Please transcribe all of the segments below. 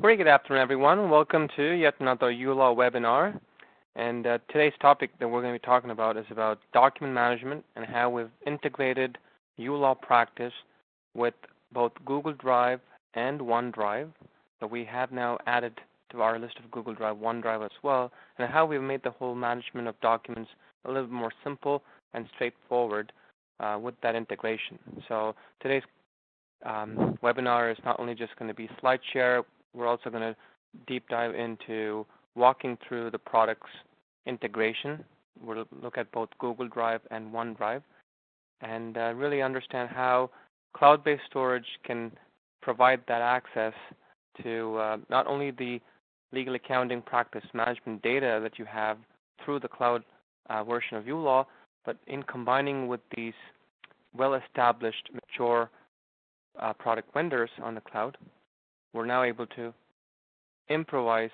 Very good afternoon, everyone. Welcome to yet another uLaw webinar. And today's topic that we're going to be talking about is about document management and how we've integrated uLawPractice with both Google Drive and OneDrive. So we have now added to our list of Google Drive OneDrive as well, and how we've made the whole management of documents a little bit more simple and straightforward with that integration. So today's webinar is not only just going to be slide share. We're also going to deep dive into walking through the product's integration. We'll look at both Google Drive and OneDrive and really understand how cloud-based storage can provide that access to not only the legal accounting practice management data that you have through the cloud version of uLaw, but in combining with these well-established, mature product vendors on the cloud, we're now able to improvise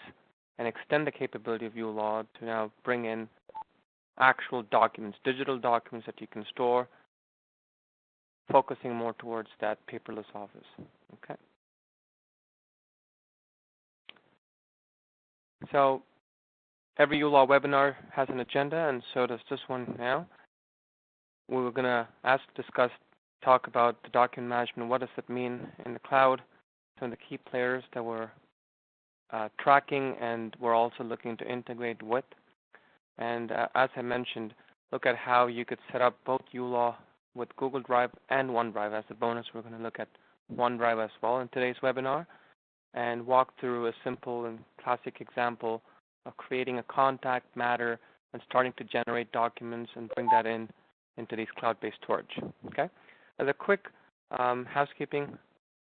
and extend the capability of uLaw to now bring in actual documents, digital documents that you can store, focusing more towards that paperless office. Okay. So every uLaw webinar has an agenda, and so does this one now. We were going to talk about the document management. What does it mean in the cloud? Some of the key players that we're tracking and we're also looking to integrate with. And as I mentioned, look at how you could set up both uLaw with Google Drive and OneDrive. As a bonus, we're going to look at OneDrive as well in today's webinar and walk through a simple and classic example of creating a contact matter and starting to generate documents and bring that into these cloud-based storage. Okay. As a quick housekeeping,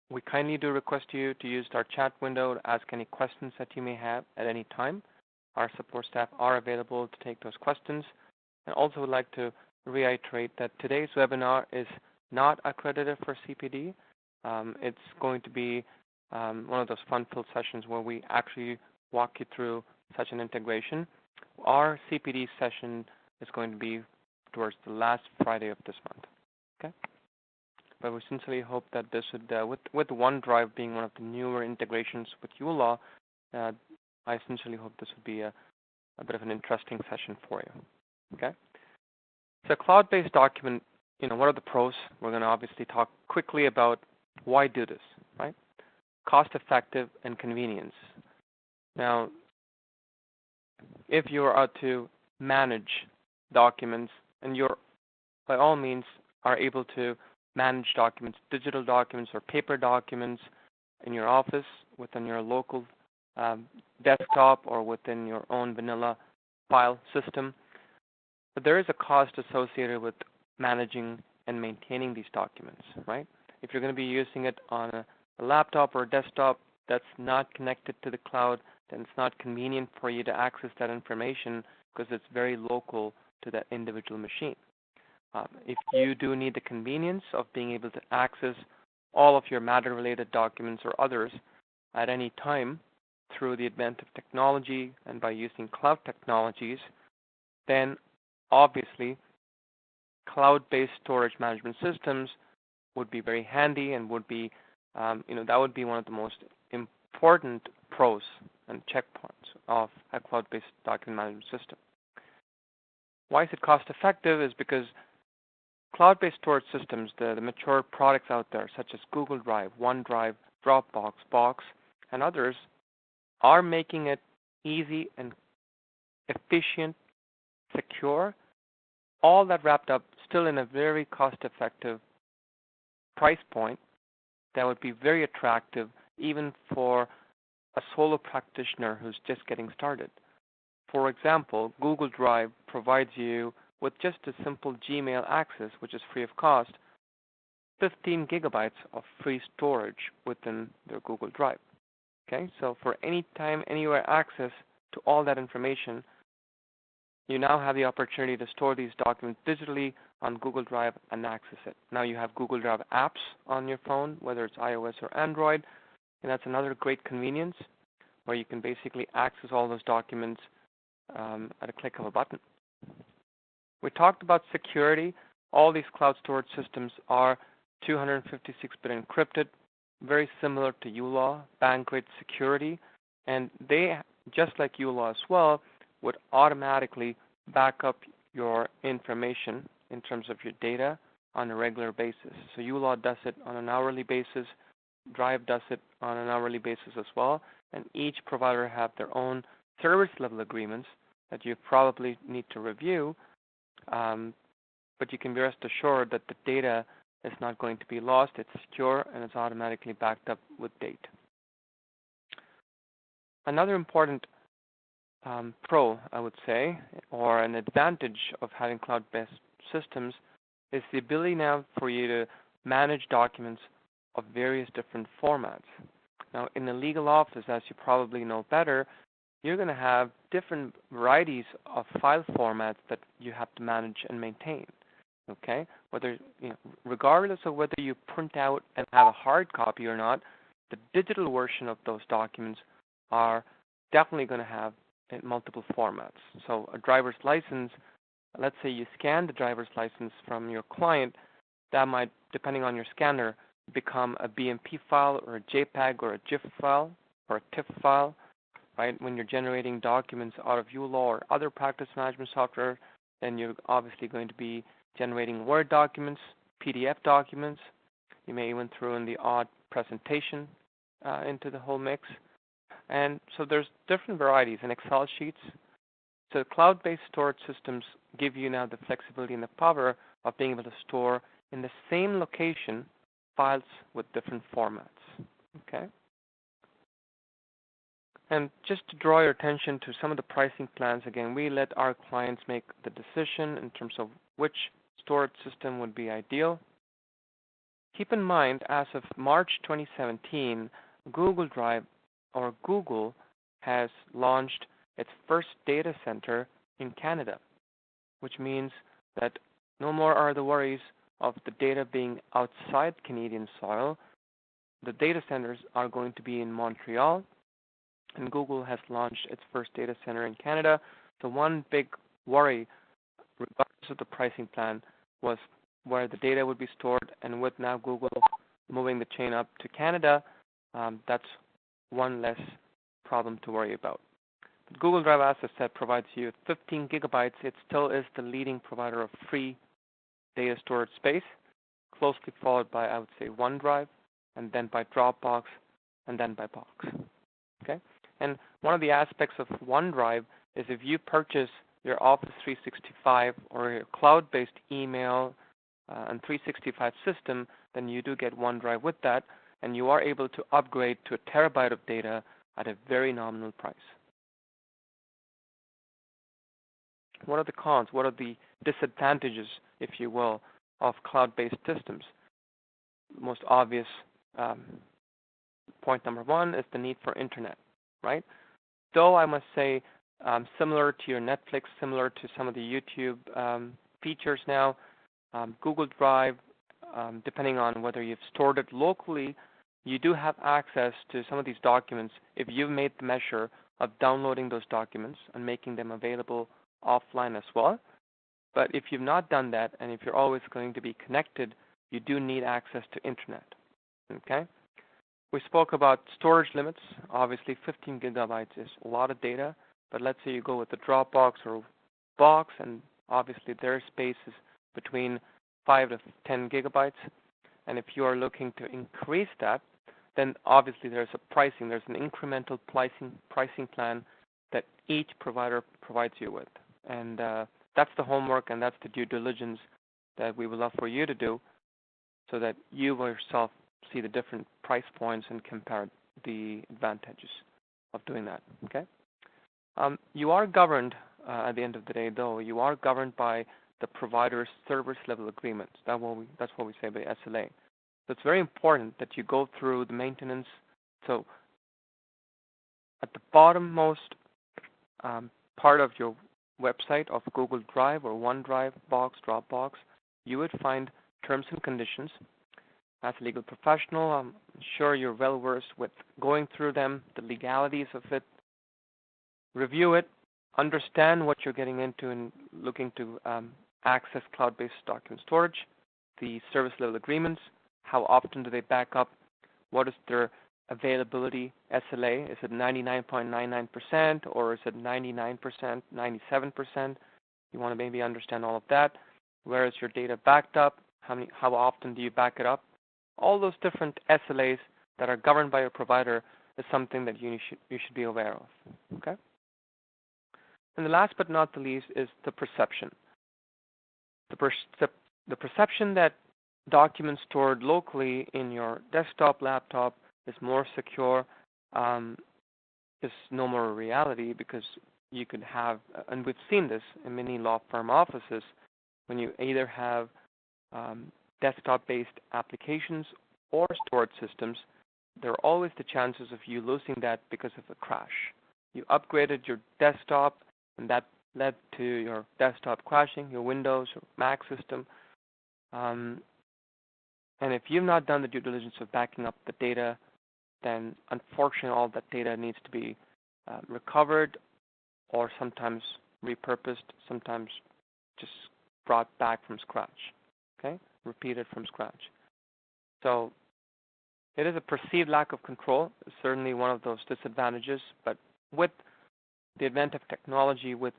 we kindly do request you to use our chat window to ask any questions that you may have at any time. Our support staff are available to take those questions. And also would like to reiterate that today's webinar is not accredited for CPD. It's going to be one of those fun-filled sessions where we actually walk you through such an integration. Our CPD session is going to be towards the last Friday of this month. Okay. But we sincerely hope that this would, with OneDrive being one of the newer integrations with uLaw, I sincerely hope this would be a bit of an interesting session for you. Okay. So cloud-based document, what are the pros? We're going to obviously talk quickly about why do this, right? Cost-effective and convenience. Now, if you are out to manage documents, and you're by all means are able to manage documents, digital documents or paper documents in your office, within your local desktop, or within your own vanilla file system. But there is a cost associated with managing and maintaining these documents, right? If you're going to be using it on a laptop or a desktop that's not connected to the cloud, then it's not convenient for you to access that information because it's very local to that individual machine. If you do need the convenience of being able to access all of your matter-related documents or others at any time through the advent of technology and by using cloud technologies, then obviously cloud-based storage management systems would be very handy and would be, that would be one of the most important pros and checkpoints of a cloud-based document management system. Why is it cost-effective? Is because cloud-based storage systems, the mature products out there, such as Google Drive, OneDrive, Dropbox, Box, and others, are making it easy and efficient, secure, all that wrapped up still in a very cost-effective price point that would be very attractive even for a solo practitioner who's just getting started. For example, Google Drive provides you with just a simple Gmail access, which is free of cost, 15 gigabytes of free storage within their Google Drive. Okay, so for any time, anywhere access to all that information, you now have the opportunity to store these documents digitally on Google Drive and access it. Now you have Google Drive apps on your phone, whether it's iOS or Android, and that's another great convenience where you can basically access all those documents at a click of a button. We talked about security. All these cloud storage systems are 256-bit encrypted. very similar to uLaw, bank-grade security, and they, just like uLaw as well, would automatically back up your information in terms of your data on a regular basis. So uLaw does it on an hourly basis, Drive does it on an hourly basis as well, and each provider have their own service level agreements that you probably need to review, but you can be rest assured that the data is not going to be lost, it's secure, and it's automatically backed up with date. Another important pro, I would say, or an advantage of having cloud-based systems is the ability now for you to manage documents of various different formats. Now, in the legal office, as you probably know better, you're going to have different varieties of file formats that you have to manage and maintain. Okay, whether regardless of whether you print out and have a hard copy or not, the digital version of those documents are definitely going to have multiple formats. So a driver's license, let's say you scan the driver's license from your client, that might, depending on your scanner, become a BMP file or a JPEG or a GIF file or a TIFF file, right? When you're generating documents out of uLaw or other practice management software, then you're obviously going to be generating Word documents, PDF documents. You may even throw in the odd presentation into the whole mix. And so there's different varieties in Excel sheets. So cloud-based storage systems give you now the flexibility and the power of being able to store in the same location files with different formats. Okay. And just to draw your attention to some of the pricing plans, again, we let our clients make the decision in terms of which storage system would be ideal. Keep in mind, as of March 2017, Google Drive or Google has launched its first data center in Canada, which means that no more are the worries of the data being outside Canadian soil. The data centers are going to be in Montreal, and Google has launched its first data center in Canada. So one big worry, regardless of the pricing plan, was where the data would be stored, and with now Google moving the chain up to Canada, that's one less problem to worry about. But Google Drive, as I said, provides you with 15 gigabytes. It still is the leading provider of free data storage space, closely followed by, I would say, OneDrive, and then by Dropbox, and then by Box. Okay? And one of the aspects of OneDrive is if you purchase your Office 365 or your cloud-based email and 365 system, then you do get OneDrive with that, and you are able to upgrade to a terabyte of data at a very nominal price. What are the cons? What are the disadvantages, if you will, of cloud-based systems? Most obvious point number one is the need for internet, right? Though I must say, similar to your Netflix, similar to some of the YouTube features now, Google Drive, depending on whether you've stored it locally, you do have access to some of these documents if you've made the measure of downloading those documents and making them available offline as well. But if you've not done that, and if you're always going to be connected, you do need access to internet. Okay? We spoke about storage limits. Obviously, 15 gigabytes is a lot of data, but let's say you go with the Dropbox or Box, and obviously their space is between 5 to 10 gigabytes. And if you are looking to increase that, then obviously there's an incremental pricing plan that each provider provides you with. And that's the homework and that's the due diligence that we would love for you to do so that you yourself see the different price points and compare the advantages of doing that. Okay? You are governed, at the end of the day, though, you are governed by the provider's service level agreements. That's what we say by SLA. So it's very important that you go through the maintenance. So at the bottommost part of your website of Google Drive or OneDrive, Box, Dropbox, you would find terms and conditions. As a legal professional, I'm sure you're well versed with going through them, the legalities of it, review it, understand what you're getting into and looking to access cloud-based document storage, the service level agreements, how often do they back up, What is their availability SLA? Is it 99.99% or is it 99%, 97%? You want to maybe understand all of that. Where is your data backed up? How often do you back it up? All those different SLAs that are governed by your provider is something that you should be aware of. Okay? And the last but not the least is the perception. The perception that documents stored locally in your desktop, laptop is more secure is no more a reality, because you could have, and we've seen this in many law firm offices, when you either have desktop-based applications or storage systems, there are always the chances of you losing that because of a crash. You upgraded your desktop, and that led to your desktop crashing, your Windows or Mac system. And if you've not done the due diligence of backing up the data, then unfortunately all that data needs to be recovered, or sometimes repurposed, sometimes just brought back from scratch, okay? Repeated from scratch. So it is a perceived lack of control, certainly one of those disadvantages, but with the advent of technology, with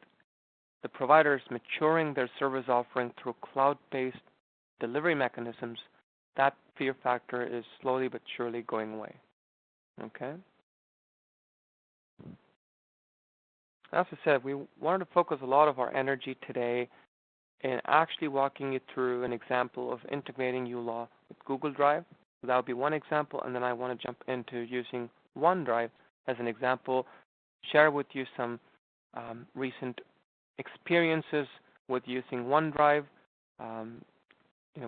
the providers maturing their service offering through cloud-based delivery mechanisms, that fear factor is slowly but surely going away, okay? As I said, we wanted to focus a lot of our energy today in actually walking you through an example of integrating uLaw with Google Drive. So that would be one example, and then I want to jump into using OneDrive as an example, share with you some recent experiences with using OneDrive.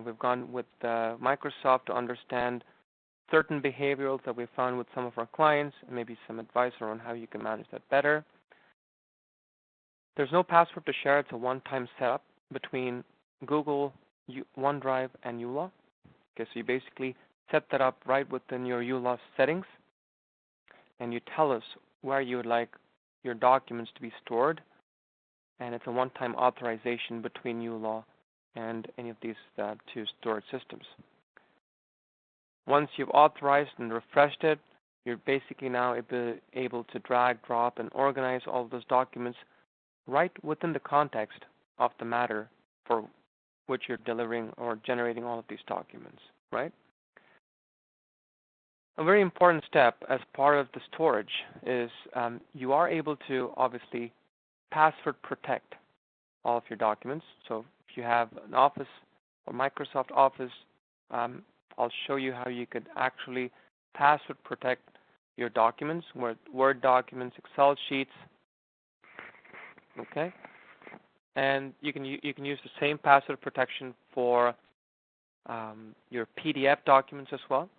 We've gone with Microsoft to understand certain behaviorals that we found with some of our clients, and maybe some advice on how you can manage that better. There's no password to share. It's a one-time setup between Google, OneDrive, and uLaw. Okay, so you basically set that up right within your uLaw settings, and you tell us where you would like your documents to be stored, and it's a one-time authorization between uLaw and any of these two storage systems. Once you've authorized and refreshed it, you're basically now able to drag, drop, and organize all of those documents right within the context of the matter for which you're delivering or generating all of these documents, right? A very important step as part of the storage is you are able to obviously password protect all of your documents. So if you have an Office or Microsoft Office, I'll show you how you could actually password protect your documents, Word documents, Excel sheets, okay? And you can use the same password protection for your PDF documents as well.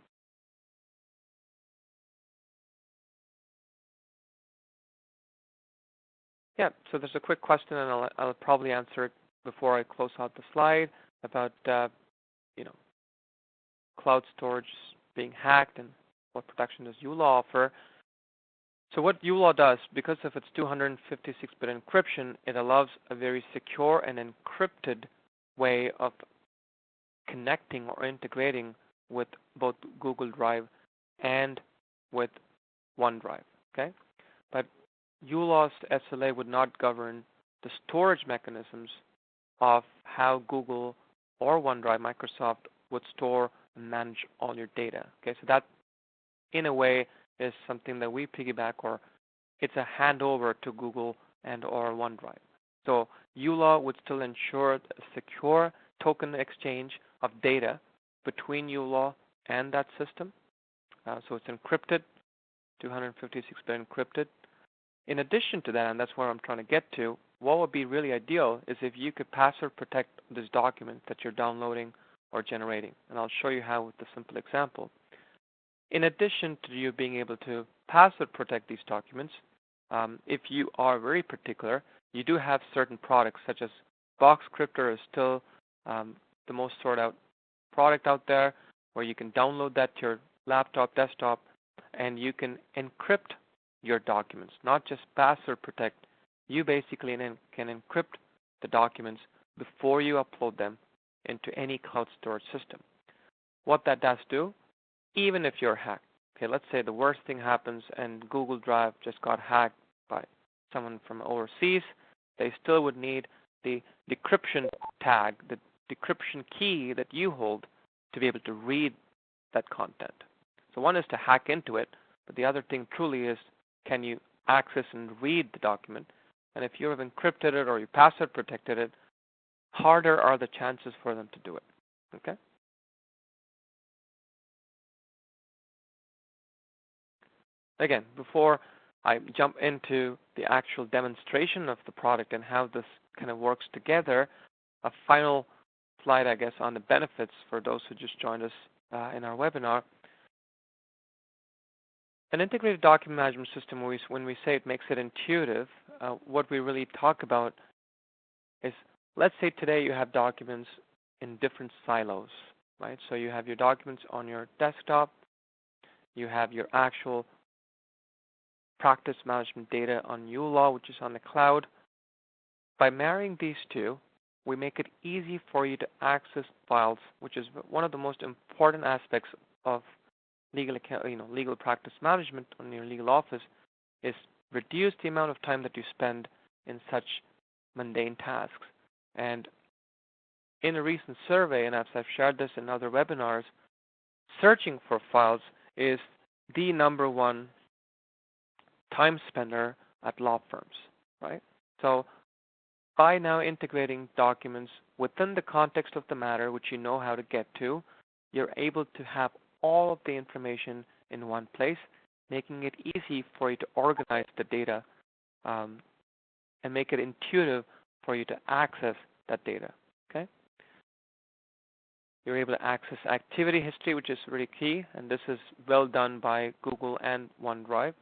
Yeah, so there's a quick question, and I'll probably answer it before I close out the slide about cloud storage being hacked and what protection does uLaw offer. So what uLaw does, because of its 256-bit encryption, it allows a very secure and encrypted way of connecting or integrating with both Google Drive and with OneDrive, okay? But uLaw's SLA would not govern the storage mechanisms of how Google or OneDrive, Microsoft, would store and manage all your data, okay? So that, in a way, is something that we piggyback, or it's a handover to Google and or OneDrive. So uLaw would still ensure a secure token exchange of data between uLaw and that system. So it's encrypted, 256-bit encrypted. In addition to that, and that's where I'm trying to get to, what would be really ideal is if you could password protect this document that you're downloading or generating. And I'll show you how with a simple example. In addition to you being able to password protect these documents, if you are very particular, you do have certain products such as BoxCryptor is still the most sought out product out there, where you can download that to your laptop, desktop, and you can encrypt your documents, not just password protect. You basically can encrypt the documents before you upload them into any cloud storage system. What that does do, even if you're hacked. Okay, let's say the worst thing happens and Google Drive just got hacked by someone from overseas. They still would need the decryption tag, the decryption key that you hold to be able to read that content. So one is to hack into it, but the other thing truly is, can you access and read the document? And if you have encrypted it or you password protected it, harder are the chances for them to do it. Okay? Again, before I jump into the actual demonstration of the product and how this kind of works together, a final slide, I guess, on the benefits for those who just joined us in our webinar. An integrated document management system, when we say it makes it intuitive, what we really talk about is, let's say today you have documents in different silos, right? So you have your documents on your desktop, you have your actual practice management data on uLaw, which is on the cloud. By marrying these two, we make it easy for you to access files, which is one of the most important aspects of legal practice management on your legal office, is reduce the amount of time that you spend in such mundane tasks. And in a recent survey, and as I've shared this in other webinars, searching for files is the number one time spender at law firms, right? So by now integrating documents within the context of the matter, which you know how to get to, you're able to have all of the information in one place, making it easy for you to organize the data and make it intuitive for you to access that data. Okay? You're able to access activity history, which is really key, and this is well done by Google and OneDrive.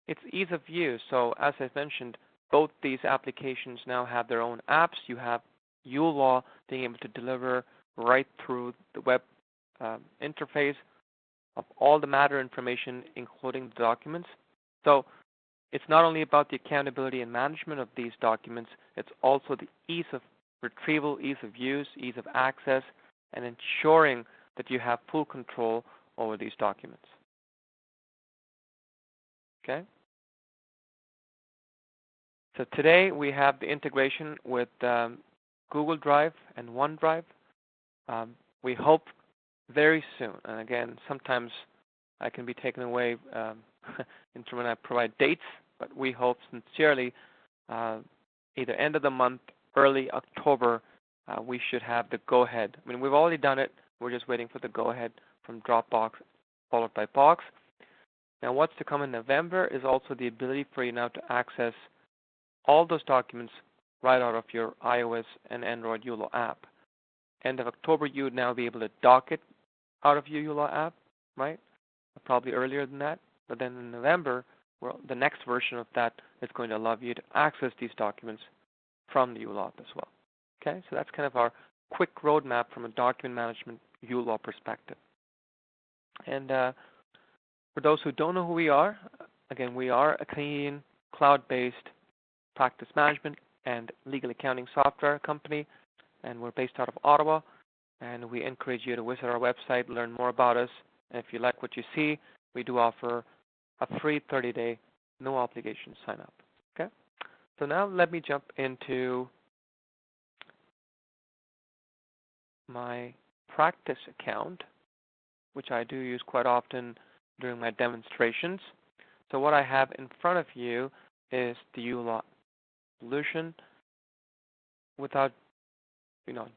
It's ease of use. So as I mentioned, both these applications now have their own apps. You have uLaw being able to deliver right through the web interface of all the matter information, including the documents. So it's not only about the accountability and management of these documents, it's also the ease of retrieval, ease of use, ease of access, and ensuring that you have full control over these documents. Okay? So today we have the integration with Google Drive and OneDrive. We hope very soon, and again, sometimes I can be taken away into when I provide dates, but we hope sincerely either end of the month, early October, we should have the go-ahead. I mean, we've already done it. We're just waiting for the go-ahead from Dropbox, followed by Box. Now, what's to come in November is also the ability for you now to access all those documents right out of your iOS and Android uLaw app. End of October, you would now be able to dock it out of your uLaw app, right? Probably earlier than that. But then in November, well, the next version of that is going to allow you to access these documents from the uLaw app as well. Okay, so that's kind of our quick roadmap from a document management uLaw perspective. And for those who don't know who we are, again, we are a Canadian cloud-based practice management and legal accounting software company, and we're based out of Ottawa. And we encourage you to visit our website, learn more about us. And if you like what you see, we do offer a free 30-day, no obligation sign up. Okay? So now let me jump into my practice account, which I do use quite often during my demonstrations. So what I have in front of you is the uLaw solution. Without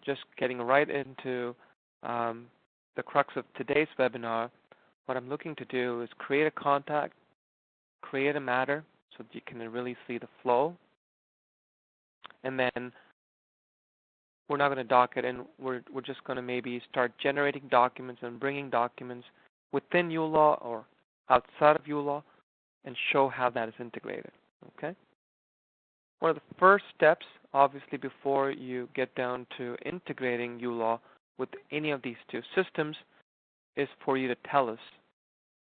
just getting right into the crux of today's webinar, what I'm looking to do is create a contact, create a matter so that you can really see the flow, and then we're not going to dock it, and we're just going to maybe start generating documents and bringing documents within uLaw or outside of uLaw and show how that is integrated. Okay? One of the first steps, obviously, before you get down to integrating uLaw with any of these two systems is for you to tell us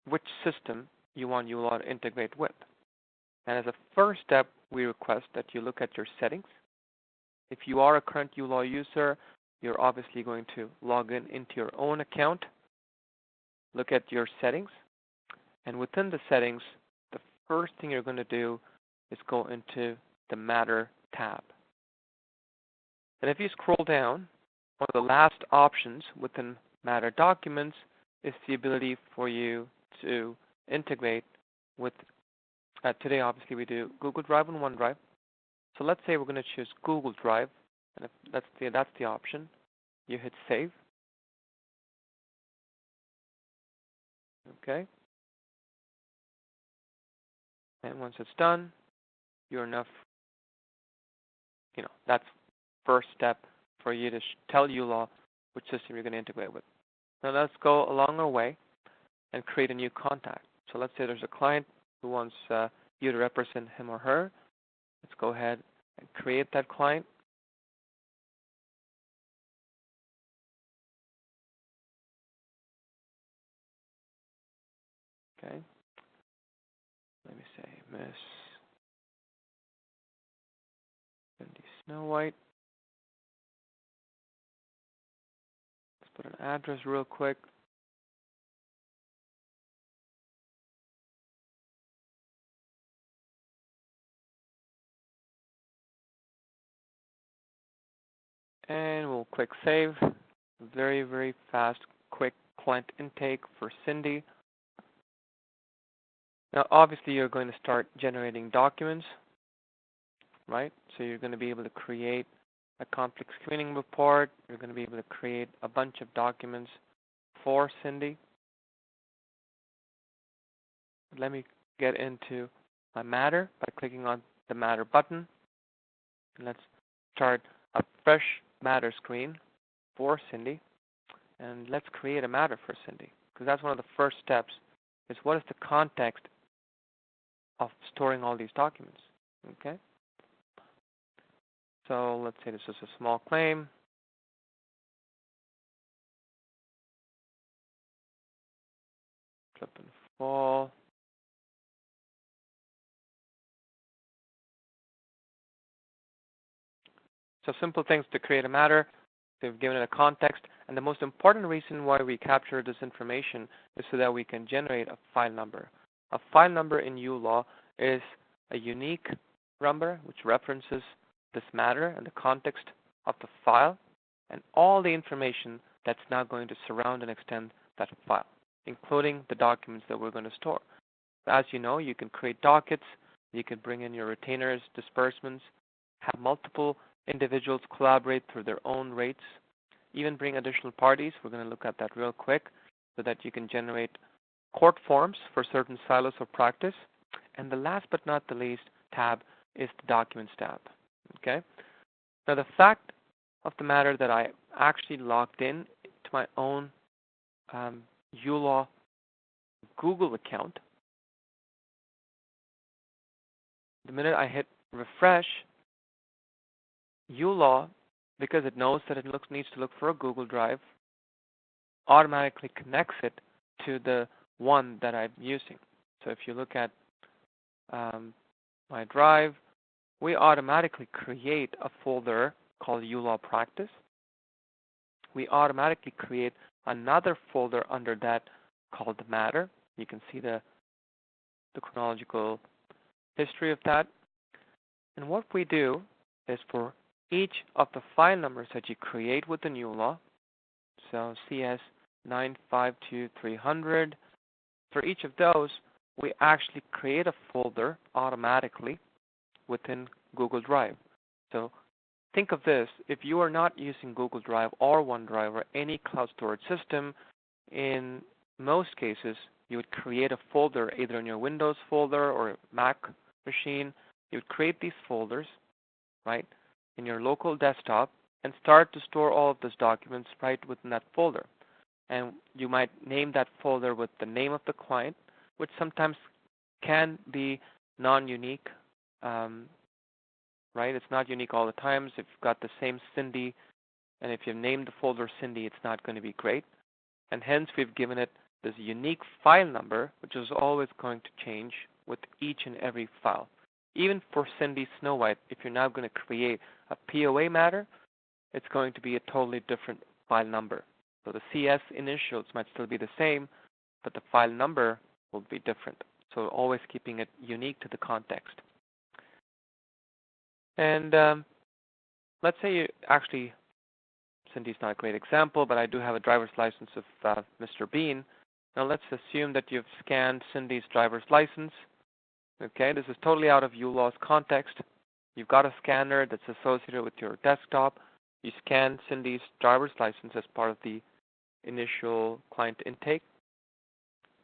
which system you want uLaw to integrate with. And as a first step, we request that you look at your settings. If you are a current uLaw user, you're obviously going to log into your own account. look at your settings, and within the settings, the first thing you're going to do is go into the Matter tab. And if you scroll down, one of the last options within Matter Documents is the ability for you to integrate with, today obviously we do Google Drive and OneDrive. So let's say we're going to choose Google Drive, and if that's the option. You hit Save. Okay. And once it's done, you're enough, that's first step for you to tell uLaw which system you're going to integrate with. Now let's go along our way and create a new contact. So let's say there's a client who wants you to represent him or her. Let's go ahead and create that client. Okay. Let me say Miss Cindy Snow White. Let's put an address real quick. And we'll click Save. Very, very fast, quick client intake for Cindy. Now, obviously, you're going to start generating documents, right? So you're going to be able to create a conflict screening report. You're going to be able to create a bunch of documents for Cindy. Let me get into my Matter by clicking on the Matter button. And let's start a fresh Matter screen for Cindy. And let's create a Matter for Cindy, because that's one of the first steps, is what is the context of storing all these documents. Okay? So let's say this is a small claim. Slip and fall. So simple things to create a Matter. They've given it a context, and the most important reason why we capture this information is so that we can generate a file number. A file number in uLaw is a unique number which references this matter and the context of the file and all the information that's now going to surround and extend that file, including the documents that we're going to store. As you know, you can create dockets, you can bring in your retainers, disbursements, have multiple individuals collaborate through their own rates, even bring additional parties. We're going to look at that real quick, so that you can generate court forms for certain silos of practice. And the last but not the least tab is the Documents tab. Okay. Now the fact of the matter that I actually logged in to my own uLaw Google account, the minute I hit refresh, uLaw, because it knows that it needs to look for a Google Drive, automatically connects it to the one that I'm using. So if you look at my drive, we automatically create a folder called uLawPractice. We automatically create another folder under that called the Matter. You can see the chronological history of that. And what we do is for each of the file numbers that you create within uLaw, so CS 952300, for each of those, we actually create a folder automatically within Google Drive. So think of this, if you are not using Google Drive or OneDrive or any cloud storage system, in most cases, you would create a folder either in your Windows folder or Mac machine. You would create these folders, right, in your local desktop and start to store all of those documents right within that folder. And you might name that folder with the name of the client, which sometimes can be non-unique, right? It's not unique all the times. If you've got the same Cindy, and if you've named the folder Cindy, it's not going to be great. And hence, we've given it this unique file number, which is always going to change with each and every file. Even for Cindy Snow White, if you're now going to create a POA matter, it's going to be a totally different file number. So the CS initials might still be the same, but the file number will be different. So always keeping it unique to the context. And let's say you actually, Cindy's not a great example, but I do have a driver's license of Mr. Bean. Now let's assume that you've scanned Cindy's driver's license. Okay, this is totally out of uLaw's context. You've got a scanner that's associated with your desktop. You scan Cindy's driver's license as part of the initial client intake,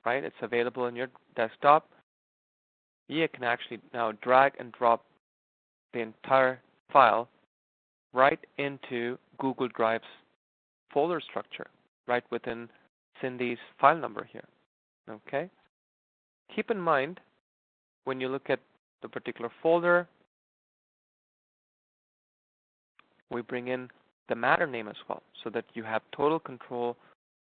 right? It's available in your desktop. You can actually now drag and drop the entire file right into Google Drive's folder structure, right within Cindy's file number here, okay? Keep in mind, when you look at the particular folder, we bring in the matter name as well, so that you have total control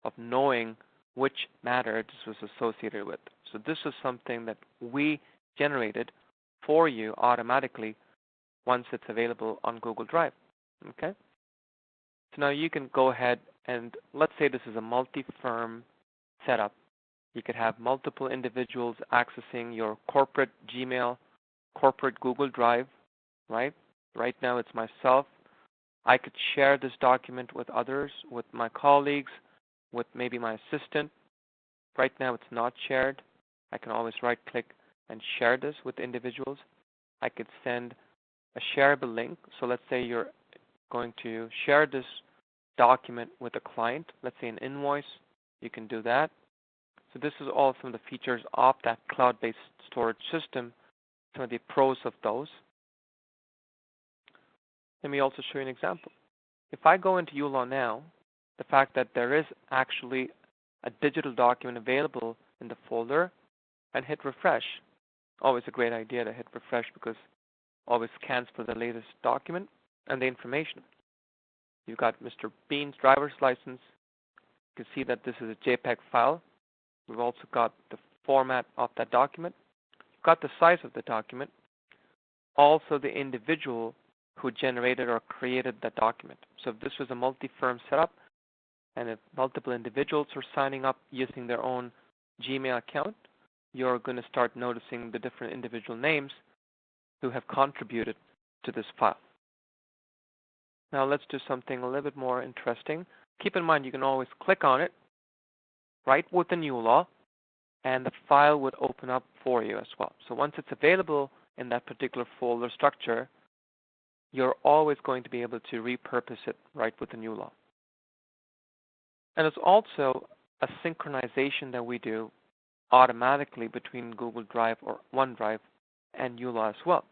of knowing which matter this was associated with. So this is something that we generated for you automatically once it's available on Google Drive, okay? So now you can go ahead and let's say this is a multi-firm setup. You could have multiple individuals accessing your corporate Gmail, corporate Google Drive, right? Right now it's myself. I could share this document with others, with my colleagues, with maybe my assistant. Right now it's not shared. I can always right-click and share this with individuals. I could send a shareable link. So let's say you're going to share this document with a client, let's say an invoice, you can do that. So this is all some of the features of that cloud-based storage system, some of the pros of those. Let me also show you an example. If I go into uLaw now, the fact that there is actually a digital document available in the folder and hit refresh, always a great idea to hit refresh because always scans for the latest document and the information. You've got Mr. Bean's driver's license. You can see that this is a JPEG file. We've also got the format of that document. You've got the size of the document. Also the individual who generated or created that document. So if this was a multi-firm setup and if multiple individuals are signing up using their own Gmail account, you're going to start noticing the different individual names who have contributed to this file. Now let's do something a little bit more interesting. Keep in mind you can always click on it right within uLaw and the file would open up for you as well. So once it's available in that particular folder structure, you're always going to be able to repurpose it right within uLaw. And it's also a synchronization that we do automatically between Google Drive or OneDrive and uLaw as well.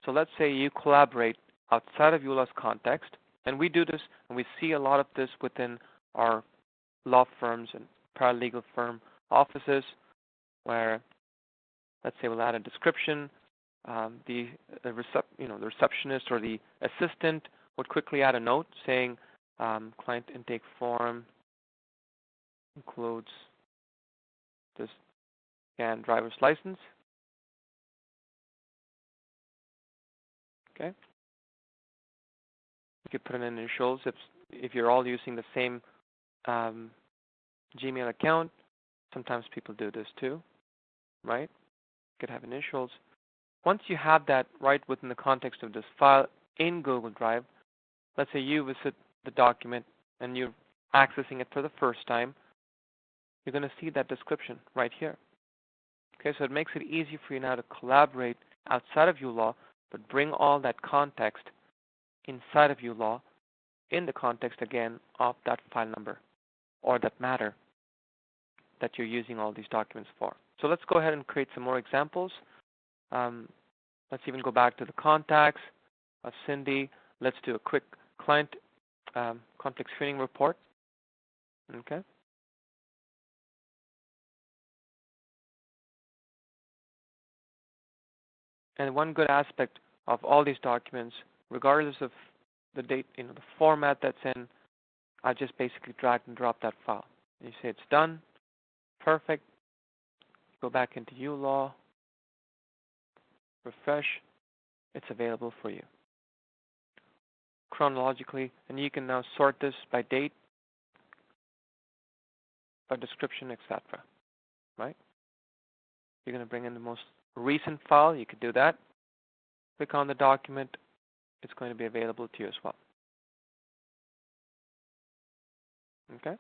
So let's say you collaborate outside of uLaw's context, and we do this, and we see a lot of this within our law firms and paralegal firm offices, where let's say we'll add a description. The receptionist or the assistant would quickly add a note saying client intake form includes this scanned driver's license. Okay. You could put in initials if you're all using the same Gmail account. Sometimes people do this too, right? You could have initials. Once you have that right within the context of this file in Google Drive, let's say you visit the document and you're accessing it for the first time, you're going to see that description right here. Okay, so it makes it easy for you now to collaborate outside of uLaw, but bring all that context inside of uLaw in the context, again, of that file number or that matter that you're using all these documents for. So let's go ahead and create some more examples. Let's even go back to the contacts of Cindy. Let's do a quick client conflict screening report. Okay. And one good aspect of all these documents, regardless of the date, the format that's in, I just basically drag and drop that file. And you say it's done. Perfect. Go back into uLaw. Refresh. It's available for you chronologically, and you can now sort this by date, by description, etc. right? You're going to bring in the most recent file, you could do that. Click on the document, it's going to be available to you as well. Okay?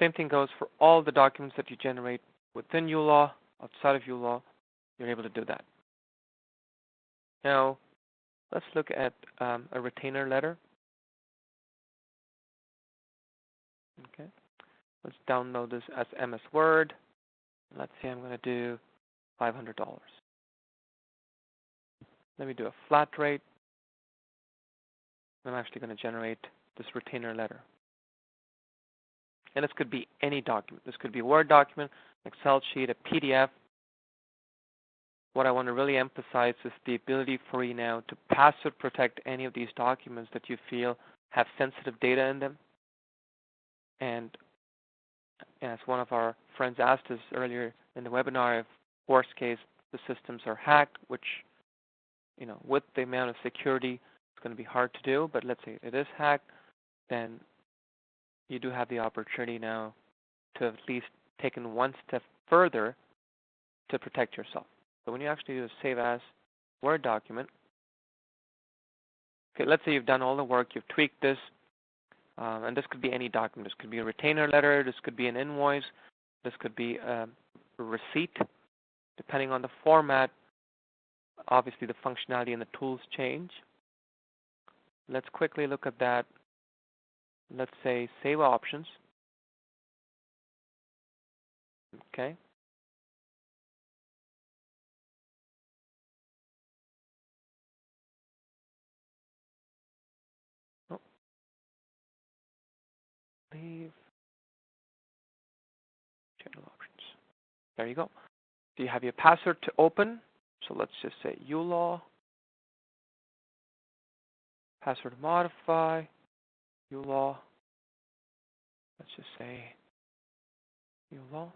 Same thing goes for all the documents that you generate within uLaw, outside of uLaw, you're able to do that. Now, let's look at a retainer letter. Okay, let's download this as MS Word. Let's say I'm going to do $500. Let me do a flat rate. I'm actually going to generate this retainer letter. And this could be any document. This could be a Word document, an Excel sheet, a PDF. What I want to really emphasize is the ability for you now to password protect any of these documents that you feel have sensitive data in them. And as one of our friends asked us earlier in the webinar, if worst case the systems are hacked, which, with the amount of security, it's going to be hard to do, but let's say it is hacked, then you do have the opportunity now to have at least taken one step further to protect yourself. So when you actually do a save as Word document, okay, let's say you've done all the work, you've tweaked this, and this could be any document. This could be a retainer letter, this could be an invoice, this could be a receipt. Depending on the format, obviously the functionality and the tools change. Let's quickly look at that. Let's say save options. Okay. Oh, leave channel options. There you go. Do you have your password to open? So let's just say uLaw, password modify, uLaw. Let's just say uLaw.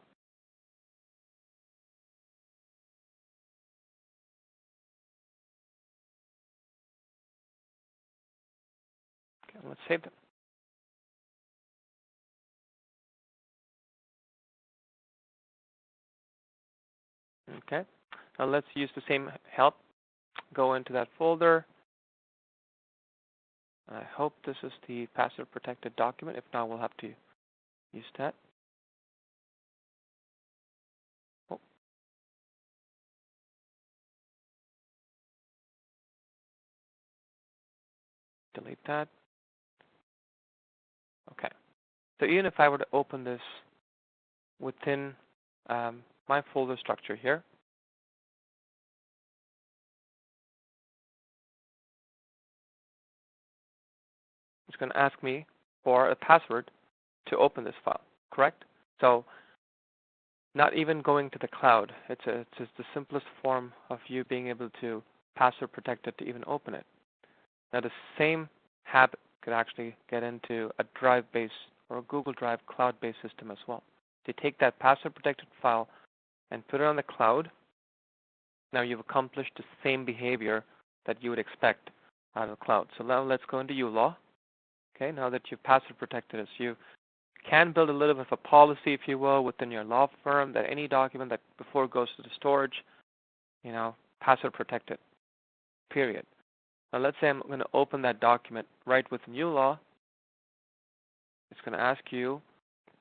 Okay, let's save them. Okay. Now let's use the same help. Go into that folder. I hope this is the password protected document. If not, we'll have to use that. Oh. Delete that. Okay. So even if I were to open this within my folder structure here, it's going to ask me for a password to open this file, correct? So not even going to the cloud. It's just the simplest form of you being able to password protect it to even open it. Now the same habit could actually get into a Drive-based or a Google Drive cloud-based system as well. To take that password protected file and put it on the cloud, now you've accomplished the same behavior that you would expect out of the cloud. So now let's go into uLaw. Okay, now that you've password protected it, so you can build a little bit of a policy, if you will, within your law firm that any document that before it goes to the storage, password protected, period. Now let's say I'm going to open that document right within uLaw. It's going to ask you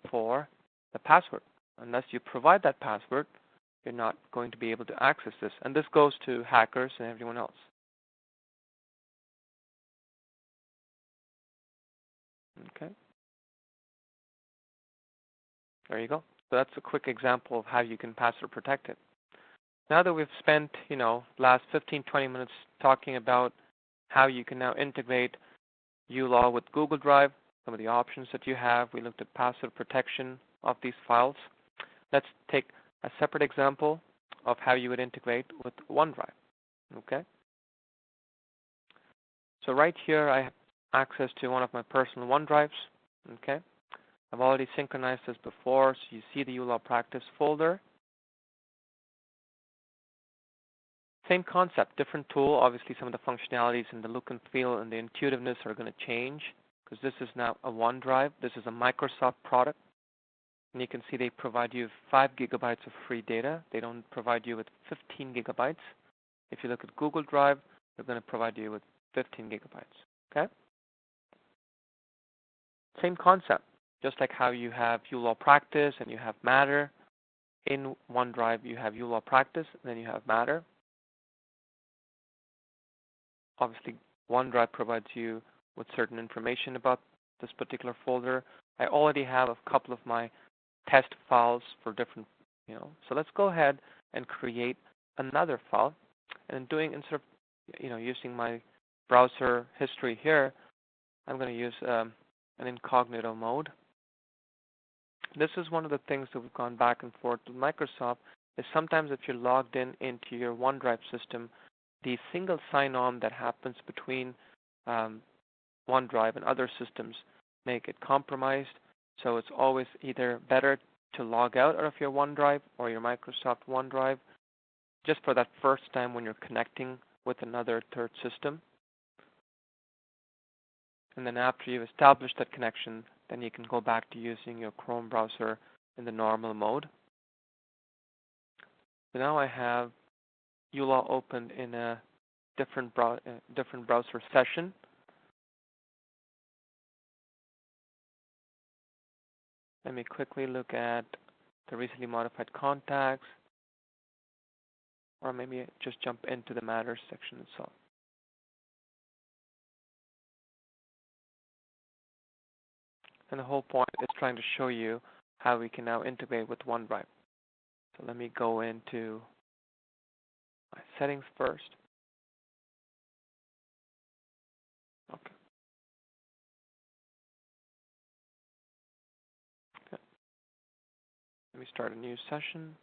for the password. Unless you provide that password, you're not going to be able to access this. And this goes to hackers and everyone else. Okay. There you go. So that's a quick example of how you can password protect it. Now that we've spent, last 15, 20 minutes talking about how you can now integrate uLaw with Google Drive, some of the options that you have. We looked at password protection of these files. Let's take a separate example of how you would integrate with OneDrive. Okay. So right here, I have access to one of my personal OneDrives. Okay. I've already synchronized this before, so you see the uLawPractice folder. Same concept, different tool. Obviously, some of the functionalities and the look and feel and the intuitiveness are going to change because this is now a OneDrive. This is a Microsoft product. And you can see they provide you 5 gigabytes of free data. They don't provide you with 15 gigabytes. If you look at Google Drive, they're going to provide you with 15 gigabytes. Okay? Same concept. Just like how you have uLawPractice and you have Matter. In OneDrive, you have uLawPractice, and then you have Matter. Obviously, OneDrive provides you with certain information about this particular folder. I already have a couple of my test files for different, so let's go ahead and create another file. And instead of, using my browser history here, I'm going to use an incognito mode. This is one of the things that we've gone back and forth with Microsoft, is sometimes if you're logged into your OneDrive system, the single sign-on that happens between OneDrive and other systems make it compromised. So it's always either better to log out of your OneDrive or your Microsoft OneDrive just for that first time when you're connecting with another third system. And then after you've established that connection, then you can go back to using your Chrome browser in the normal mode. So now I have uLaw opened in a different browser session. Let me quickly look at the recently modified contacts, or maybe just jump into the Matters section itself. And the whole point is trying to show you how we can now integrate with OneDrive. So let me go into my settings first. Okay. Let me start a new session.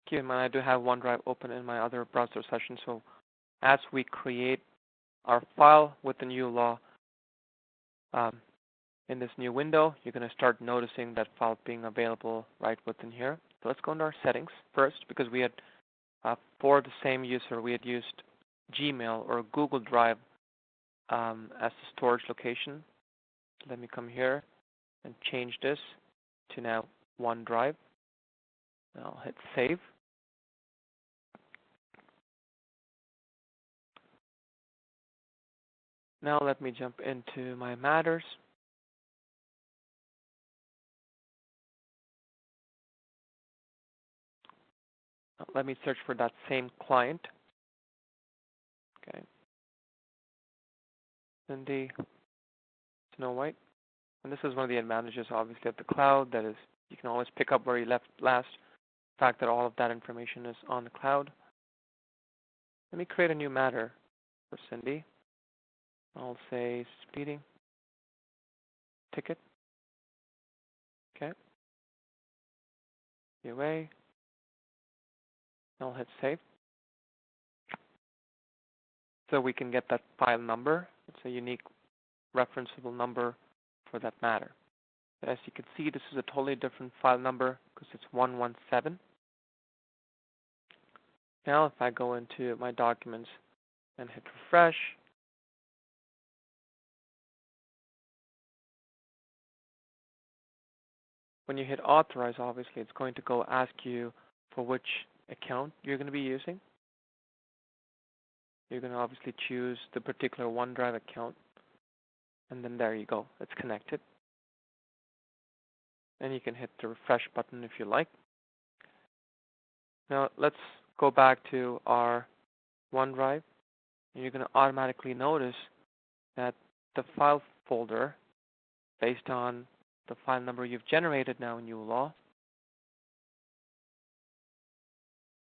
Keep in mind, I do have OneDrive open in my other browser session, so as we create our file within uLaw in this new window, you're going to start noticing that file being available right within here. So let's go into our settings first, because we had, for the same user, we had used Gmail or Google Drive as the storage location. Let me come here and change this to now OneDrive. And I'll hit save. Now let me jump into my Matters. Let me search for that same client. Okay. Cindy, Snow White. And this is one of the advantages, obviously, of the cloud. That is, you can always pick up where you left last. The fact that all of that information is on the cloud. Let me create a new matter for Cindy. I'll say speeding ticket. Okay. Away. I'll hit save. So we can get that file number. It's a unique referenceable number for that matter. As you can see, this is a totally different file number because it's 117. Now if I go into my documents and hit refresh, when you hit authorize, obviously it's going to go ask you for which account you're going to be using. You're going to obviously choose the particular OneDrive account, and then there you go, it's connected. And you can hit the refresh button if you like. Now let's go back to our OneDrive, and you're going to automatically notice that the file folder, based on the file number you've generated now in uLaw,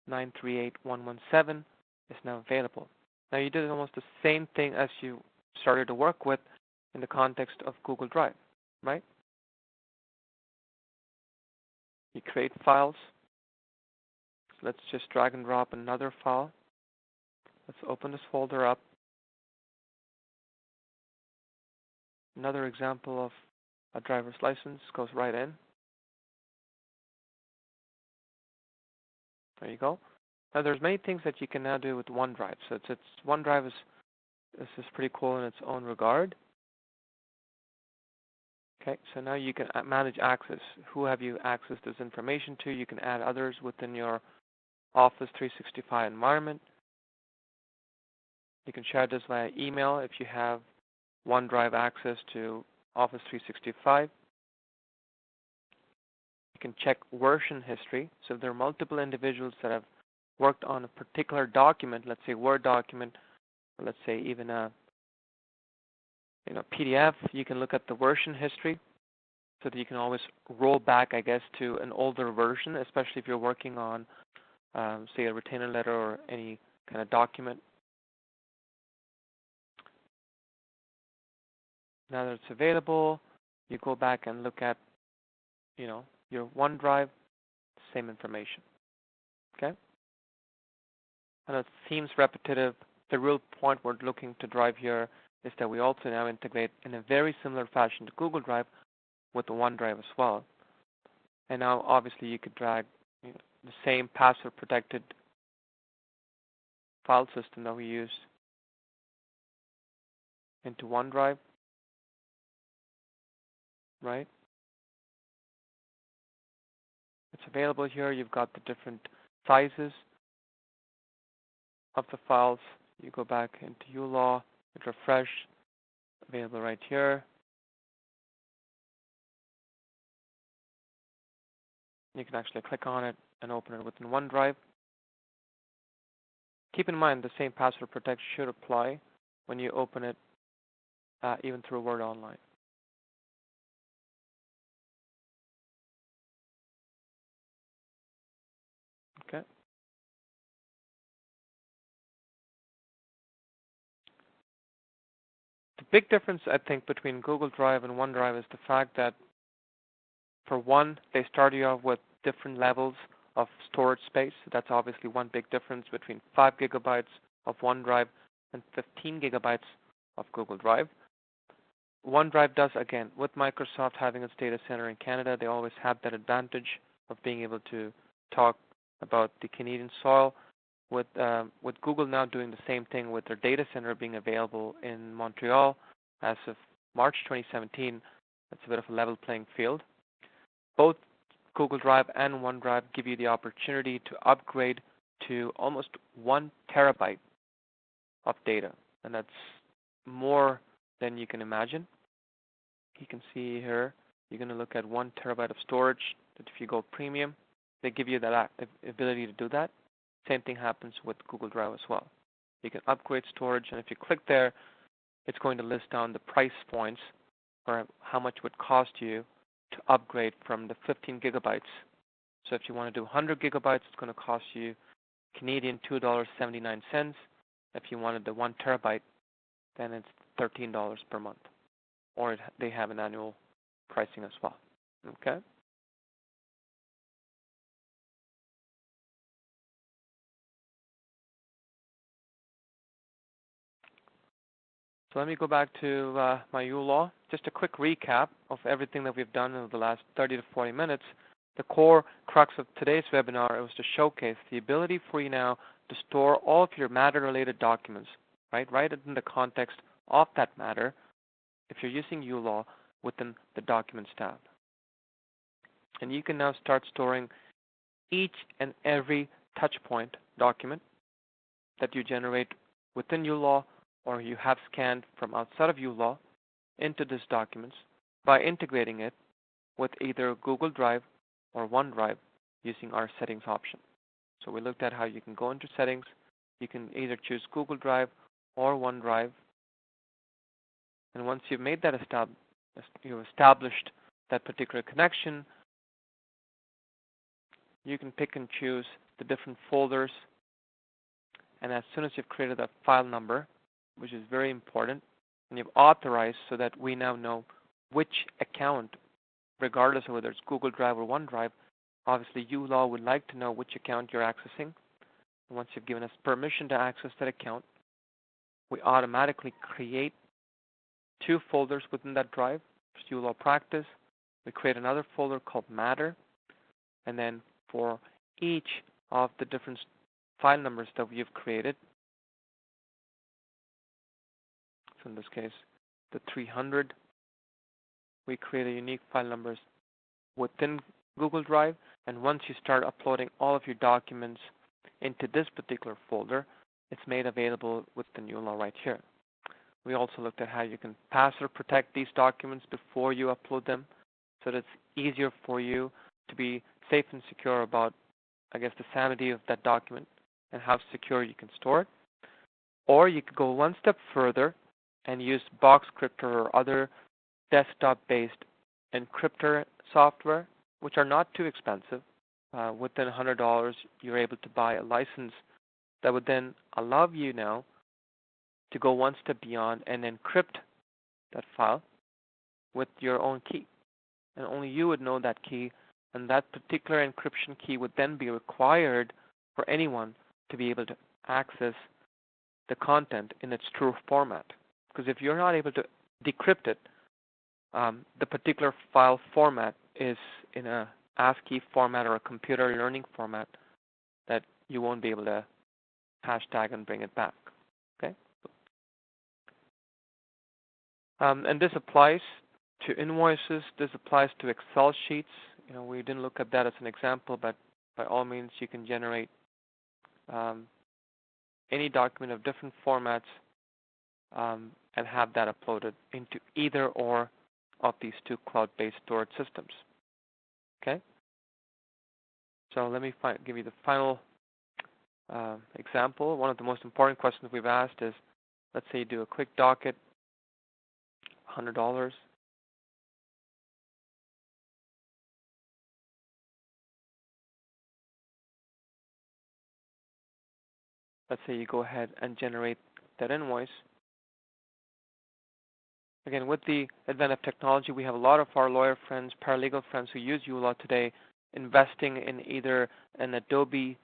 938117, is now available. Now you did almost the same thing as you started to work with in the context of Google Drive, right? You create files. So let's just drag and drop another file. Let's open this folder up. Another example of a driver's license goes right in. There you go. Now there's many things that you can now do with OneDrive. So OneDrive is pretty cool in its own regard. Okay, so now you can manage access. Who have you accessed this information to? You can add others within your Office 365 environment. You can share this via email if you have OneDrive access to Office 365. You can check version history. So if there are multiple individuals that have worked on a particular document, let's say Word document, or let's say even a PDF, you can look at the version history so that you can always roll back, I guess, to an older version, especially if you're working on, say, a retainer letter or any kind of document. Now that it's available, you go back and look at, your OneDrive, same information. Okay? I know it seems repetitive. The real point we're looking to drive here is that we also now integrate in a very similar fashion to Google Drive with the OneDrive as well. And now, obviously, you could drag the same password-protected file system that we use into OneDrive, right? It's available here. You've got the different sizes of the files. You go back into uLaw, hit refresh, available right here. You can actually click on it and open it within OneDrive. Keep in mind the same password protection should apply when you open it, even through Word Online. Okay. The big difference, I think, between Google Drive and OneDrive is the fact that, for one, they start you off with different levels of storage space. That's obviously one big difference between 5 gigabytes of OneDrive and 15 gigabytes of Google Drive. OneDrive does, again, with Microsoft having its data center in Canada, they always have that advantage of being able to talk about the Canadian soil. With Google now doing the same thing with their data center being available in Montreal as of March 2017, that's a bit of a level playing field. Both Google Drive and OneDrive give you the opportunity to upgrade to almost 1 terabyte of data, and that's more than you can imagine. You can see here, you're going to look at 1 terabyte of storage, that if you go premium, they give you that ability to do that. Same thing happens with Google Drive as well. You can upgrade storage, and if you click there, it's going to list down the price points or how much it would cost you to upgrade from the 15 gigabytes. So if you want to do 100 gigabytes, it's going to cost you Canadian $2.79. If you wanted the 1 terabyte, then it's $13 per month. Or they have an annual pricing as well. Okay? So let me go back to my uLaw. Just a quick recap of everything that we've done over the last 30 to 40 minutes. The core crux of today's webinar was to showcase the ability for you now to store all of your matter-related documents, right in the context of that matter, if you're using uLaw within the Documents tab. And you can now start storing each and every touchpoint document that you generate within uLaw or you have scanned from outside of uLaw into these documents by integrating it with either Google Drive or OneDrive using our settings option. So we looked at how you can go into settings. You can either choose Google Drive or OneDrive. And once you've made that you've established that particular connection, you can pick and choose the different folders. And as soon as you've created that file number, which is very important, and you've authorized so that we now know which account, regardless of whether it's Google Drive or OneDrive, obviously uLaw would like to know which account you're accessing. Once you've given us permission to access that account, we automatically create 2 folders within that drive. There's uLawPractice. We create another folder called Matter. And then for each of the different file numbers that we have created, so in this case, the 300, we create a unique file numbers within Google Drive. And once you start uploading all of your documents into this particular folder, it's made available within uLaw right here. We also looked at how you can password protect these documents before you upload them, so that it's easier for you to be safe and secure about, I guess, the sanity of that document and how secure you can store it. Or you could go one step further and use BoxCryptor or other desktop-based encryptor software, which are not too expensive. Within $100, you're able to buy a license that would then allow you now to go one step beyond and encrypt that file with your own key. And only you would know that key, and that particular encryption key would then be required for anyone to be able to access the content in its true format. Because if you're not able to decrypt it, the particular file format is in a ASCII format or a computer learning format that you won't be able to hashtag and bring it back. Okay? And this applies to invoices. This applies to Excel sheets. We didn't look at that as an example, but by all means, you can generate any document of different formats and have that uploaded into either or of these 2 cloud-based storage systems. Okay? So let me give you the final example. One of the most important questions we've asked is, let's say you do a quick docket, $100. Let's say you go ahead and generate that invoice. Again, with the advent of technology, we have a lot of our lawyer friends, paralegal friends who use uLaw today, investing in either an Adobe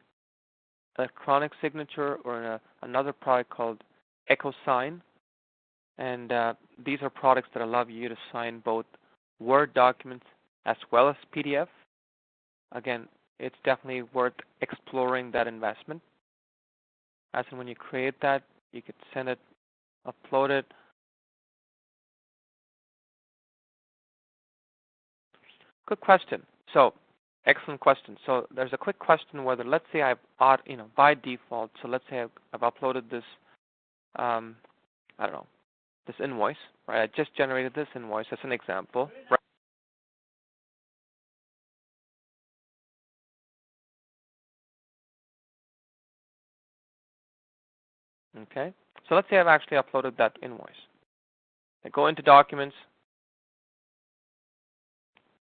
electronic signature or in another product called EchoSign. And these are products that allow you to sign both Word documents as well as PDF. Again, it's definitely worth exploring that investment. As in when you create that, you could send it, upload it. Good question. So, excellent question. So there's a quick question whether, let's say I've, by default, so let's say I've uploaded this, this invoice, right? I just generated this invoice as an example, right? Okay. So let's say I've actually uploaded that invoice. I go into Documents,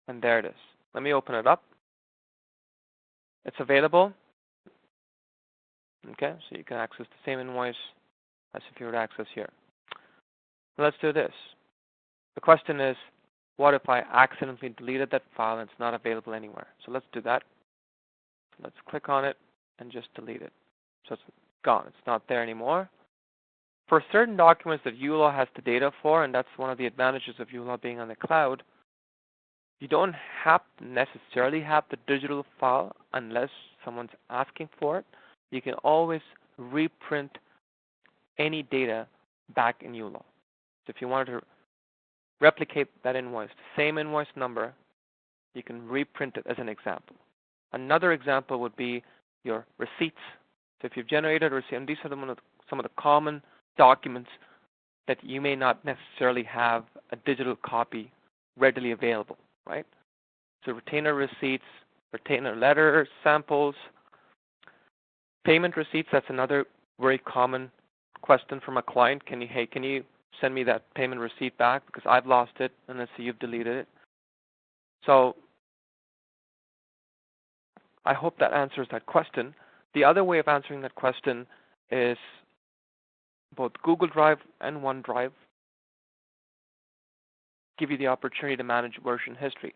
and there it is. Let me open it up. It's available. Okay, so you can access the same invoice as if you were to access here. Let's do this. The question is, what if I accidentally deleted that file and it's not available anywhere? So let's do that. Let's click on it and just delete it. So it's gone. It's not there anymore. For certain documents that uLaw has the data for, and that's one of the advantages of uLaw being on the cloud, you don't have to necessarily have the digital file unless someone's asking for it. You can always reprint any data back in uLaw. So if you wanted to replicate that invoice, the same invoice number, you can reprint it as an example. Another example would be your receipts. So if you've generated a receipt, and these are some of the common documents that you may not necessarily have a digital copy readily available, right? So retainer receipts, retainer letters, samples, payment receipts, that's another very common question from a client. Can you send me that payment receipt back because I've lost it and let's see you've deleted it. So I hope that answers that question. The other way of answering that question is both Google Drive and OneDrive give you the opportunity to manage version history.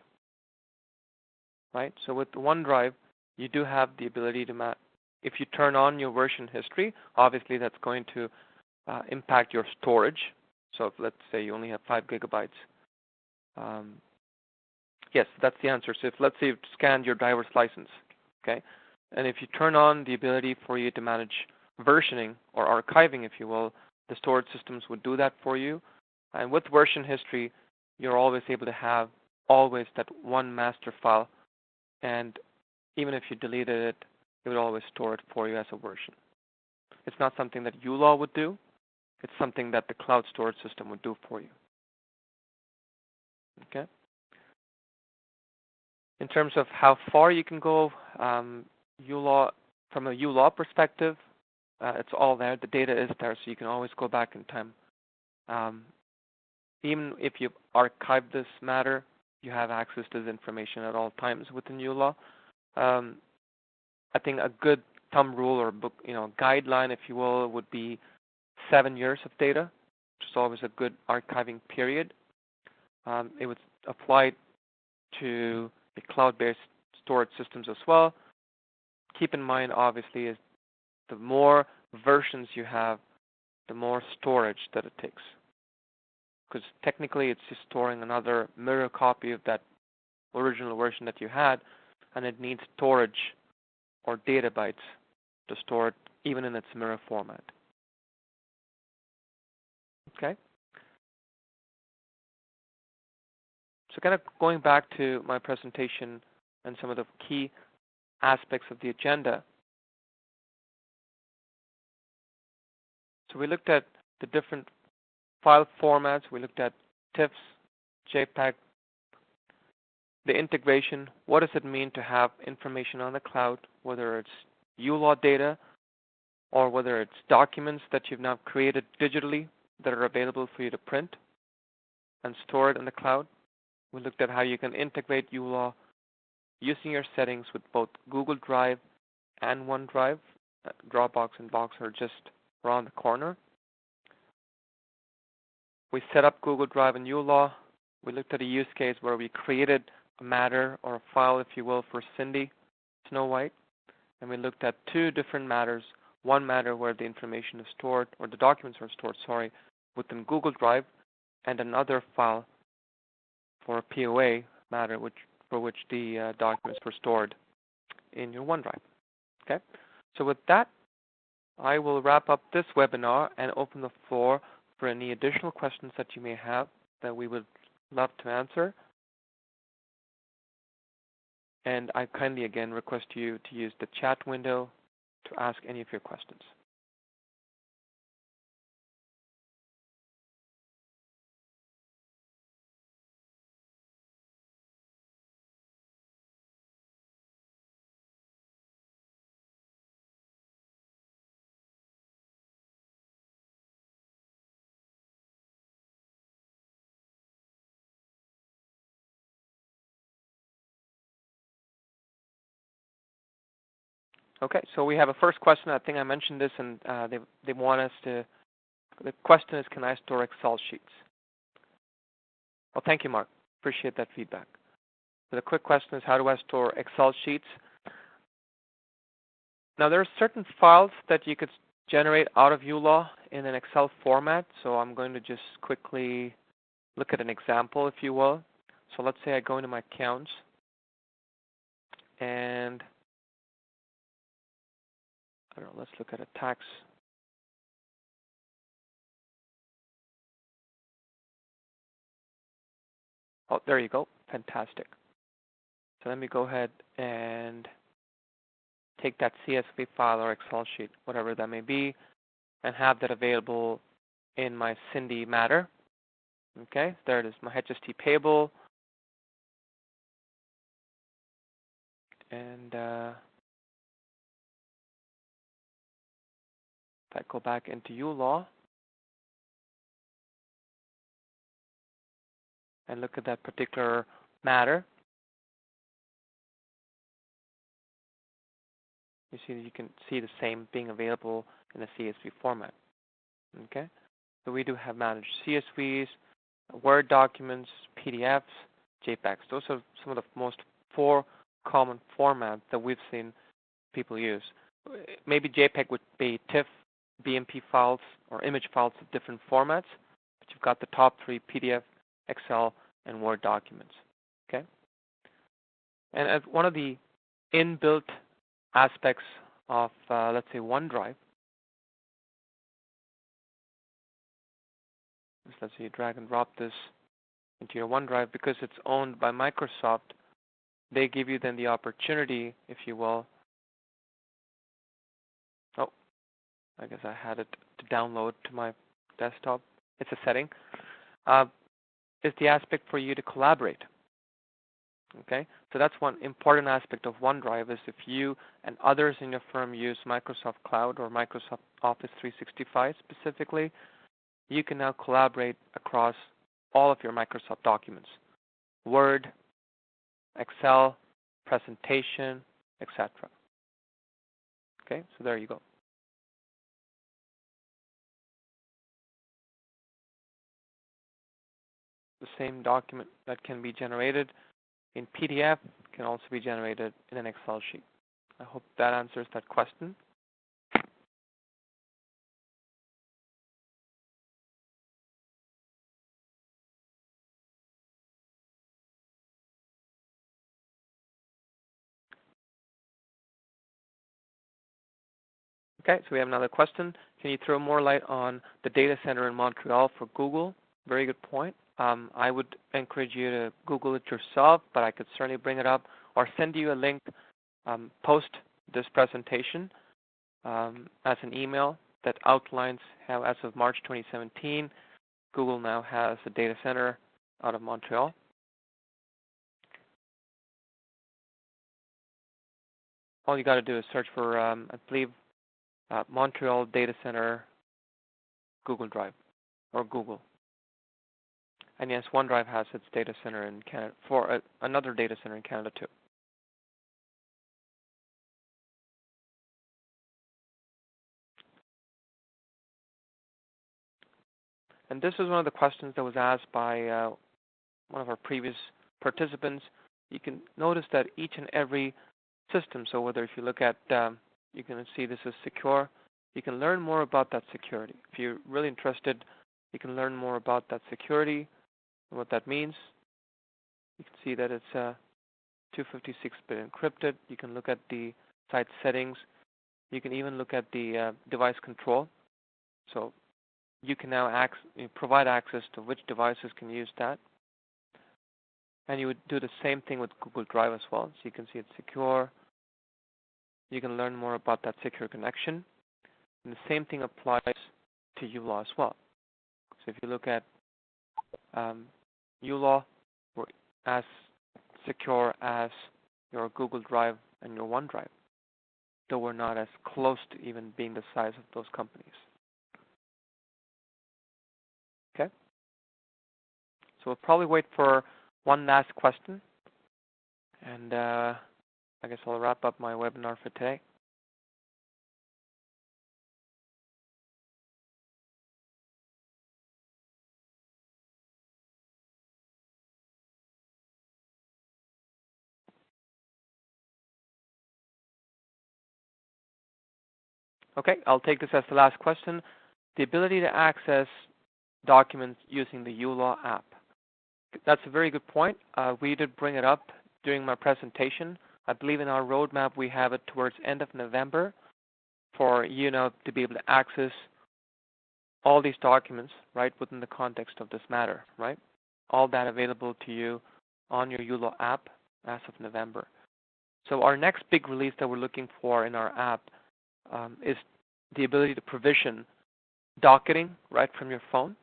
right? So with OneDrive, you do have the ability to if you turn on your version history, obviously that's going to impact your storage. So if, let's say you only have 5 gigabytes. Yes, that's the answer. So if, let's say you've scanned your driver's license, okay, and if you turn on the ability for you to manage versioning or archiving, if you will, the storage systems would do that for you. And with version history, you're always able to have always that one master file, and even if you deleted it, it would always store it for you as a version. It's not something that uLaw would do. It's something that the cloud storage system would do for you. Okay. In terms of how far you can go, uLaw, from a uLaw perspective, it's all there. The data is there, so you can always go back in time. Even if you archive this matter, you have access to this information at all times within uLaw. I think a good thumb rule or book, guideline, if you will, would be 7 years of data, which is always a good archiving period. It would apply to the cloud-based storage systems as well. Keep in mind, obviously, is the more versions you have, the more storage that it takes. Because technically, it's just storing another mirror copy of that original version that you had, and it needs storage or data bytes to store it even in its mirror format. Okay? So kind of going back to my presentation and some of the key aspects of the agenda. So we looked at the different file formats. We looked at TIFFs, JPEG, the integration. What does it mean to have information on the cloud, whether it's uLaw data or whether it's documents that you've now created digitally that are available for you to print and store it in the cloud. We looked at how you can integrate uLaw using your settings with both Google Drive and OneDrive. Dropbox and Box are just around the corner. We set up Google Drive and uLaw. We looked at a use case where we created a matter or a file, if you will, for Cindy Snow White. And we looked at 2 different matters. One matter where the information is stored, or the documents are stored, within Google Drive, and another file for a POA matter for which the documents were stored in your OneDrive. Okay? So with that, I will wrap up this webinar and open the floor for any additional questions that you may have that we would love to answer. And I kindly again request you to use the chat window to ask any of your questions. Okay, so we have a first question. I think I mentioned this, and they want us to. The question is, can I store Excel sheets? Well, thank you, Mark. Appreciate that feedback. So the quick question is, how do I store Excel sheets? Now, there are certain files that you could generate out of uLaw in an Excel format. So I'm going to just quickly look at an example, if you will. So let's say I go into my accounts, and I don't know, let's look at a tax. Oh, there you go. Fantastic. So let me go ahead and take that CSV file or Excel sheet, whatever that may be, and have that available in my Cindy matter. Okay, there it is, my HST payable. And if I go back into uLaw and look at that particular matter, you see that you can see the same being available in a CSV format. Okay, so we do have managed CSVs, Word documents, PDFs, JPEGs. Those are some of the 4 common formats that we've seen people use. Maybe JPEG would be TIFF, BMP files, or image files of different formats, but you've got the top three: PDF, Excel, and Word documents. Okay? And as one of the inbuilt aspects of, let's say, OneDrive, let's say you drag and drop this into your OneDrive, because it's owned by Microsoft, they give you then the opportunity, if you will. Oh, I guess I had it to download to my desktop. It's a setting. It's the aspect for you to collaborate. Okay, so that's one important aspect of OneDrive, is if you and others in your firm use Microsoft Cloud or Microsoft Office 365 specifically, you can now collaborate across all of your Microsoft documents: Word, Excel, presentation, etc. Okay, so there you go. The same document that can be generated in PDF can also be generated in an Excel sheet. I hope that answers that question. Okay, so we have another question. Can you throw more light on the data center in Montreal for Google? Very good point. I would encourage you to Google it yourself, but I could certainly bring it up or send you a link post this presentation as an email that outlines how, as of March 2017, Google now has a data center out of Montreal. All you got to do is search for, I believe, Montreal Data Center Google Drive or Google. And yes, OneDrive has its data center in Canada, for another data center in Canada too. And this is one of the questions that was asked by one of our previous participants. You can notice that each and every system, so whether if you look at, you can see this is secure, you can learn more about that security. If you're really interested, you can learn more about that security and what that means. You can see that it's 256-bit encrypted. You can look at the site settings. You can even look at the device control. So you can now provide access to which devices can use that. And you would do the same thing with Google Drive as well. So you can see it's secure. You can learn more about that secure connection. And the same thing applies to uLaw as well. So if you look at uLaw, we're as secure as your Google Drive and your OneDrive, though we're not as close to even being the size of those companies. Okay? So we'll probably wait for one last question, and I guess I'll wrap up my webinar for today. Okay, I'll take this as the last question. The ability to access documents using the uLaw app. That's a very good point. We did bring it up during my presentation. I believe in our roadmap we have it towards end of November for you now to be able to access all these documents, right, within the context of this matter, right? All that available to you on your uLaw app as of November. So our next big release that we're looking for in our app is the ability to provision docketing right from your phone,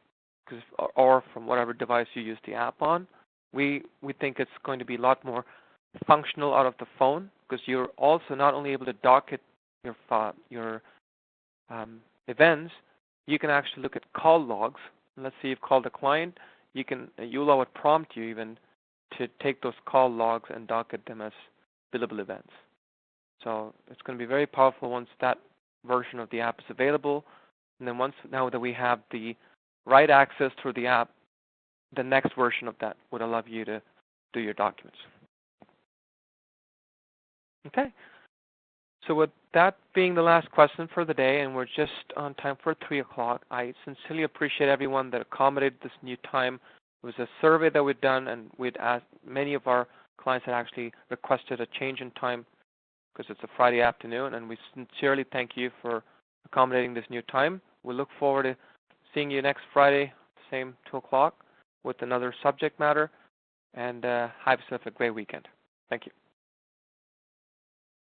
or from whatever device you use the app on. We think it's going to be a lot more functional out of the phone, because you're also not only able to docket your events, you can actually look at call logs. Let's say you've called a client, uLaw would prompt you even to take those call logs and docket them as billable events. So it's going to be very powerful once that version of the app is available. And then now that we have the right access through the app, the next version of that would allow you to do your documents. Okay. So with that being the last question for the day, and we're just on time for 3 o'clock, I sincerely appreciate everyone that accommodated this new time. It was a survey that we'd done, and we'd asked many of our clients had actually requested a change in time because it's a Friday afternoon, and we sincerely thank you for accommodating this new time. We look forward to seeing you next Friday, same 2 o'clock, with another subject matter, and have yourself a great weekend. Thank you.